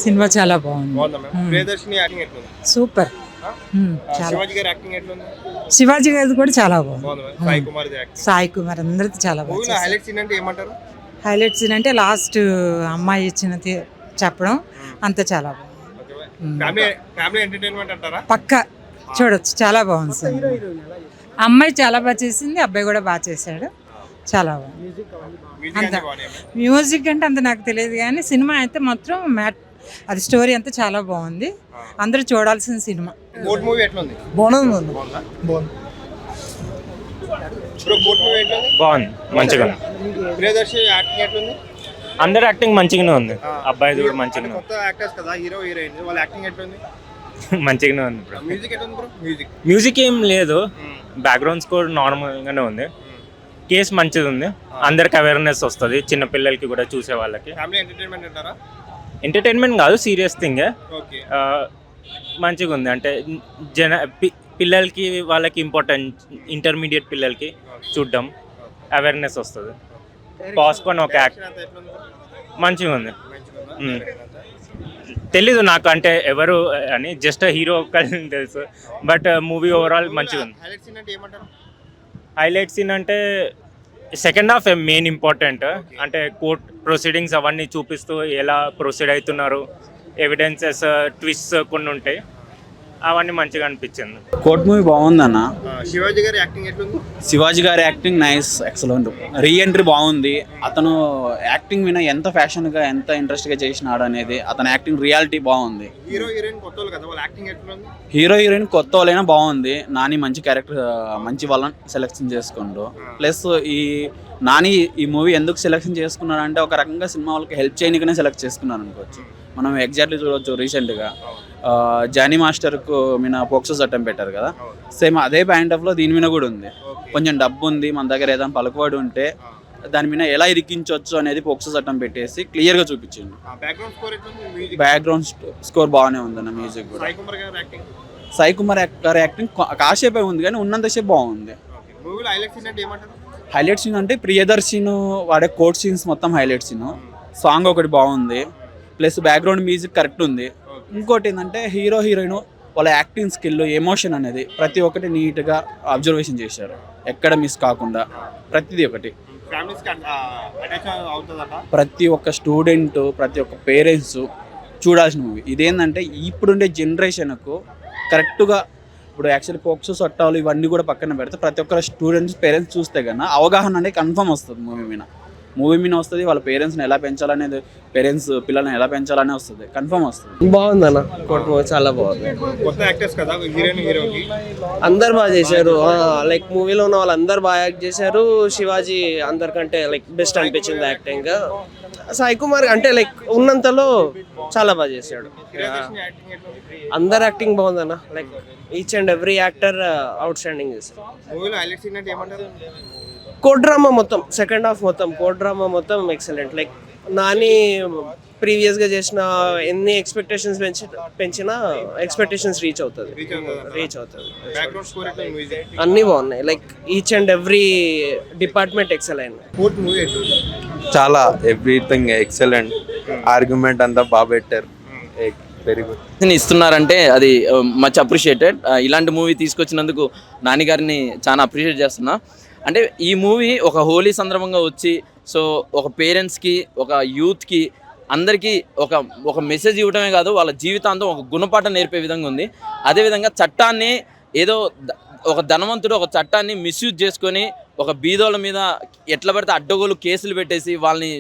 Cinema చాలా బాగుంది. Priyadarshini acting ఎట్లుంది? సూపర్. శివాజీ గారి యాక్టింగ్ ఎట్లుంది? శివాజీ గారి కూడా చాలా బాగుంది. సాయి కుమార్ యాక్టింగ్. సాయి కుమార్ అందరిది చాలా బాగుంది. హైలైట్ సీన్ అంటే ఏమంటారు? హైలైట్ సీన్ అంటే లాస్ట్ అమ్మాయి ఇచ్చిన చెప్పడం అంత చాలా బాగుంది. ఫ్యామిలీ ఎంటర్టైన్మెంట్ అంటారా? పక్క చూడొచ్చు, చాలా బాగుంది సినిమా. అమ్మాయి చాలా బాగా చేసింది, అబ్బాయి కూడా బాగా చేశాడు, చాలా బాగుంది. అంత మ్యూజిక్ అంటే అంత నాకు తెలియదు కానీ సినిమా అయితే మాత్రం అది స్టోరీ అంతా చాలా బాగుంది. అందరూ చూడాల్సిన సినిమా. కోర్ట్ మూవీ ఎట్లుంది? బాగుంది. మంచిగా. ప్రియదర్శిని యాక్టింగ్ ఎట్లుంది? అందరు యాక్టింగ్ మంచిగానే ఉంది. అబ్బాయి కూడా మంచిగానే కొత్త యాక్టర్స్ కదా, హీరో హీరోయిన్, వాళ్ళ యాక్టింగ్ ఎట్లుంది? మంచిగానే ఉంది. మ్యూజిక్ ఎట్లుంది బ్రో? మ్యూజిక్ ఏం లేదు, బ్యాక్గ్రౌండ్ స్కోర్ నార్మల్ గానే ఉంది. కేసు మంచిది ఉంది, అందరికి అవేర్నెస్ వస్తుంది, చిన్న పిల్లలకి కూడా చూసే వాళ్ళకి. ఫ్యామిలీ ఎంటర్టైన్మెంట్ అంటారా? ఎంటర్టైన్మెంట్ కాదు, సీరియస్ థింగ్. మంచిగా ఉంది. అంటే పిల్లలకి వాళ్ళకి ఇంపార్టెంట్, ఇంటర్మీడియట్ పిల్లలకి చూడడం అవేర్నెస్ వస్తుంది. పాస్కోన్ ఒక యాక్ట్ మంచిగా ఉంది. తెలీదు నాకు అంటే ఎవరు అని, జస్ట్ హీరో ఒక్కరిని తెలుసు, బట్ మూవీ ఓవరాల్ మంచిగా ఉంది. హైలైట్ సీన్ అంటే సెకండ్ హాఫ్ మెయిన్ ఇంపార్టెంట్. అంటే కోర్ట్ ప్రొసీడింగ్స్ అవన్నీ చూపిస్తూ ఎలా ప్రొసీడ్ అవుతున్నారు, ఎవిడెన్సెస్, ట్విస్ట్ కొన్ని ఉంటాయి, అవన్నీ మంచిగా అనిపించింది. కోర్ట్ మూవీ బాగుందన్న. శివాజీ గారి యాక్టింగ్ ఎట్లుంది? శివాజీ గారి యాక్టింగ్ నైస్, ఎక్సలెంట్. రీఎంట్రీ బాగుంది. అతను యాక్టింగ్ విన ఎంత ఫ్యాషన్గా, ఎంత ఇంట్రెస్ట్గా చేసినాడు అనేది, అతని యాక్టింగ్ రియాలిటీ బాగుంది. హీరో హీరోయిన్ కొత్త వాళ్ళు కదా, వాళ్ళ యాక్టింగ్ ఎట్లుంది? హీరో హీరోయిన్ కొత్త వాళ్ళైనా బాగుంది. నాని మంచి క్యారెక్టర్, మంచి వాళ్ళని సెలెక్షన్ చేసుకుంటూ, ప్లస్ నాని ఈ మూవీ ఎందుకు సెలెక్షన్ చేసుకున్నాడు అంటే ఒక రకంగా సినిమా వాళ్ళకి హెల్ప్ చేయడానికనే సెలెక్ట్ చేసుకున్నారు అనుకోవచ్చు. మనం ఎగ్జాక్ట్లీ చూడవచ్చు, రీసెంట్గా జానీ మాస్టర్కు మీద పోక్సో చట్టం పెట్టారు కదా, సేమ్ అదే పాయింట్ ఆఫ్లో దీని మీద కూడా ఉంది. కొంచెం డబ్బు ఉంది మన దగ్గర, ఏదైనా పలుకుబడి ఉంటే దాని మీద ఎలా ఇరికించవచ్చు అనేది పోక్సో చట్టం పెట్టేసి క్లియర్గా చూపించింది. బ్యాక్గ్రౌండ్ స్కోర్ బాగానే ఉందన్న. మ్యూజిక్ కూడా సాయి కుమార్ గారి యాక్టింగ్ కాసేపే ఉంది కానీ ఉన్నంతసేపు బాగుంది. హైలైట్ సీన్ అంటే ప్రియదర్శిని వాడే కోర్ట్ సీన్స్ మొత్తం హైలైట్ సీన్. సాంగ్ ఒకటి బాగుంది, ప్లస్ బ్యాక్గ్రౌండ్ మ్యూజిక్ కరెక్ట్ ఉంది. ఇంకోటి ఏంటంటే హీరో హీరోయిన్ వాళ్ళ యాక్టింగ్ స్కిల్, ఎమోషన్ అనేది ప్రతి ఒక్కటి నీట్గా అబ్జర్వేషన్ చేశారు, ఎక్కడ మిస్ కాకుండా ప్రతిదీ ఒకటి. ప్రతి ఒక్క స్టూడెంట్, ప్రతి ఒక్క పేరెంట్స్ చూడాల్సిన మూవీ. ఇదేంటంటే ఇప్పుడుండే జనరేషన్కు కరెక్ట్గా, ఇప్పుడు యాక్చువల్లీ పోక్సో చట్టాలు ఇవన్నీ కూడా పక్కన పెడితే ప్రతి ఒక్కరు స్టూడెంట్స్, పేరెంట్స్ చూస్తే కన్నా అవగాహన అనేది కన్ఫర్మ్ వస్తుంది. మూవీ మీద వస్తుంది, వాళ్ళ పేరెంట్స్ని ఎలా పెంచాలనేది, పేరెంట్స్ పిల్లల్ని ఎలా పెంచాలనే వస్తుంది, కన్ఫర్మ్ వస్తుంది. బాగుందన్న కోర్ట్ మూవీ, చాలా బాగుంది. కొత్త యాక్టర్స్ కదా, హీరోయిన్ హీరోకి అందరు బాగా చేశారు. లైక్ మూవీలో ఉన్న వాళ్ళు అందరు బాగా యాక్ట్ చేశారు. శివాజీ అందరికంటే లైక్ బెస్ట్ అనిపించింది యాక్టింగ్. సాయి కుమార్ అంటే లైక్ ఉన్నంతలో చాలా బాగా చేశాడు. అందరు యాక్టింగ్ బాగుందన్న. Like each and every actor out standing చేశారు. కోర్ట్ డ్రామా మొత్తం, సెకండ్ హాఫ్ మొత్తం కోర్ట్ డ్రామా మొత్తం ఎక్సలెంట్. లైక్ నాని ప్రీవియస్గా చేసిన ఎన్ని ఎక్స్పెక్టేషన్స్ పెంచినా ఎక్స్పెక్టేషన్స్ రీచ్ అవుతుంది. అన్నీ బాగున్నాయి. Like each and every department excellent. చాలా ఎవ్రీథింగ్ ఎక్సలెంట్. ఆర్గ్యుమెంట్ అంతా బాగా పెట్టారు, వెరీ గుడ్. ఇస్తున్నారంటే అది మచ్ అప్రిషియేటెడ్. ఇలాంటి మూవీ తీసుకొచ్చినందుకు నాని గారిని చాలా అప్రిషియేట్ చేస్తున్నా. అంటే ఈ మూవీ ఒక హోలీ సందర్భంగా వచ్చి, సో ఒక పేరెంట్స్కి, ఒక యూత్కి, అందరికీ ఒక మెసేజ్ ఇవ్వడమే కాదు, వాళ్ళ జీవితాంతం ఒక గుణపాఠం నేర్పే విధంగా ఉంది. అదేవిధంగా చట్టాన్ని ఏదో ఒక ధనవంతుడు ఒక చట్టాన్ని మిస్యూజ్ చేసుకొని ఒక బీదోళ్ళ మీద ఎట్లా పడితే అడ్డగోలు కేసులు పెట్టేసి వాళ్ళని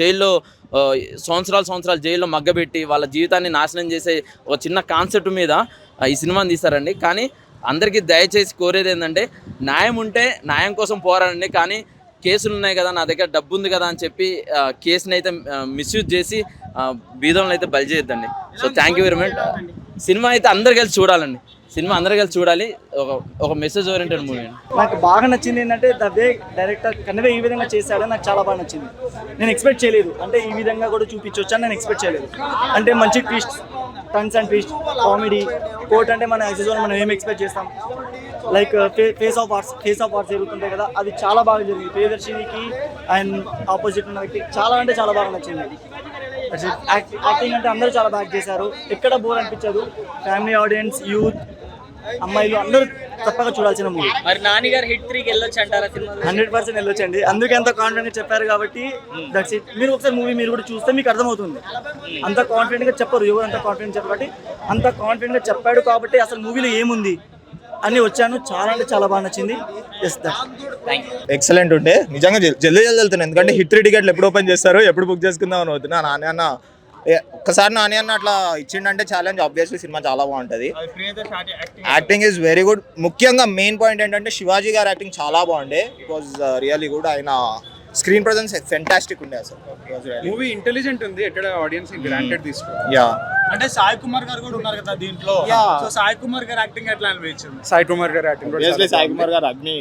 జైల్లో సంవత్సరాలు జైల్లో మగ్గబెట్టి వాళ్ళ జీవితాన్ని నాశనం చేసే ఒక చిన్న కాన్సెప్ట్ మీద ఈ సినిమాని తీశారండి. కానీ అందరికీ దయచేసి కోరేది ఏంటంటే, న్యాయం ఉంటే న్యాయం కోసం పోరాడండి, కానీ కేసులు ఉన్నాయి కదా, నా దగ్గర డబ్బు ఉంది కదా అని చెప్పి కేసుని అయితే మిస్యూజ్ చేసి బీదోళ్ళని అయితే బలి చేయొద్దండి. So thank you very much. Cinema అయితే అందరు కలిసి చూడాలండి. సినిమా అందరూ కలిసి చూడాలి. ఒక మెసేజ్ ఓరియంటెడ్ మూవీ. నాకు బాగా నచ్చింది ఏంటంటే ద వే డైరెక్టర్ కన్వే ఈ విధంగా చేశాడో నాకు చాలా బాగా నచ్చింది. నేను ఎక్స్పెక్ట్ చేయలేదు, అంటే ఈ విధంగా కూడా చూపించవచ్చు అని నేను ఎక్స్పెక్ట్ చేయలేదు. అంటే మంచి twist, tons and twist, comedy. Court అంటే మన యాక్చువల్ మనం ఏం ఎక్స్పెక్ట్ చేస్తాం, లైక్ ఫేస్ ఆఫ్ ఆర్ట్స్ జరుగుతుంటాయి కదా, అది చాలా బాగా జరిగింది. ప్రియదర్శినికి అండ్ ఆపోజిట్ ఉన్న వ్యక్తి చాలా అంటే చాలా బాగా నచ్చింది. యాక్టింగ్ అంటే అందరూ చాలా బాగా చేశారు, ఎక్కడ బోర్ అనిపించదు. ఫ్యామిలీ ఆడియన్స్, యూత్, అమ్మాయిలు అందరూ తప్పక చూడాల్సిన మూవీ. మరి నాని గారు హిట్ 3కి వెళ్ళొచ్చు అంటారా సినిమా? 100% వెళ్ళొచ్చండి, అందుకే అంత కాన్ఫిడెంట్ చెప్పారు కాబట్టి దట్స్ ఇట్. మీరు ఒకసారి మూవీ మీరు కూడా చూస్తే మీకు అర్థమవుతుంది. అంత కాన్ఫిడెంట్ గా చెప్పరు, ఎవరు అంత కాన్ఫిడెంట్ చెప్పారు కాబట్టి అంత కాన్ఫిడెంట్ గా చెప్పాడు కాబట్టి అసలు మూవీలో ఏముంది అని వచ్చాను. చాలా అంటే చాలా బాగా నచ్చింది. ఎక్సలెంట్ ఉండే, నిజంగా జల్దీ వెళ్తున్నాను. ఎందుకంటే హిట్ 3 టికెట్లు ఎప్పుడు ఓపెన్ చేస్తారు, ఎప్పుడు బుక్ చేసుకుందాం అని అవుతున్నా. నాని అన్న ఒక్కసారి నాని అన్న అట్లా ఇచ్చిండంటే ఛాలెంజ్, ఆబ్వియస్లీ సినిమా చాలా బాగుంటుంది. Acting is very good. ముఖ్యంగా మెయిన్ పాయింట్ ఏంటంటే శివాజీ గారి యాక్టింగ్ చాలా బాగుండే. It was really good. ఆయన స్క్రీన్ ప్రెజెన్స్ ఫెంటాస్టిక్ ఉండే అసలు. మూవీ ఇంటెలిజెంట్ ఉంది, ఎక్కడ ఆడియన్స్ గ్రాంటెడ్ తీసుకున్నారు. యా, అంటే సాయి కుమార్ గారు కూడా ఉన్నారు కదా దీంట్లో. సో సాయి కుమార్ గారు యాక్టింగ్ ఎట్లా అనిపించింది? సాయి కుమార్ గారి యాక్టింగ్ ఆబ్వియస్లీ సాయి కుమార్ గారు అగ్ని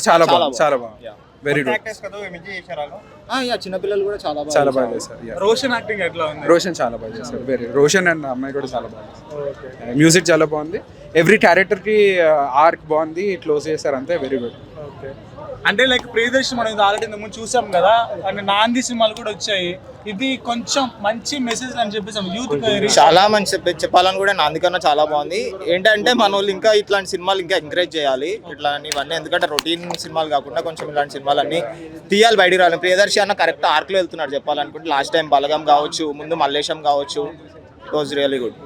చాలా బాగుంది, చాలా బాగుంది. Very good. యాక్టర్స్ కదా ఎంజాయ్ చేశారు. చిన్నపిల్లలు కూడా చాలా బాగా చేశారు. రోషన్ యాక్టింగ్ ఎట్లా ఉంది? రోషన్ చాలా బాగా చేశారు. రోషన్ అండ్ అమ్మాయి కూడా చాలా బాగుంది. మ్యూజిక్ చాలా బాగుంది. ఎవ్రీ క్యారెక్టర్ కి ఆర్క్ బాగుంది, క్లోజ్ చేశారు అంతే. Very good. అంటే లైక్ ప్రియదర్శి మనం ఇది ఆల్రెడీ ముందు చూసాం కదా, అంటే నాంది సినిమాలు కూడా వచ్చాయి. ఇది కొంచెం మంచి మెసేజ్ అని చెప్పేసి యూత్ చాలా మంచి చెప్పాలని కూడా అందుకన్నా చాలా బాగుంది. ఏంటంటే మన వాళ్ళు ఇంకా ఇట్లాంటి సినిమాలు ఇంకా ఎంకరేజ్ చేయాలి ఇవన్నీ. ఎందుకంటే రొటీన్ సినిమాలు కాకుండా కొంచెం ఇలాంటి సినిమాలన్నీ తీయాలి, బయటికి రావాలి. ప్రియదర్శి అన్న కరెక్ట్ ఆర్క్లో వెళ్తున్నాడు చెప్పాలనుకుంటే. లాస్ట్ టైం బలగం కావచ్చు, ముందు మల్లేశం కావచ్చు. It was really good.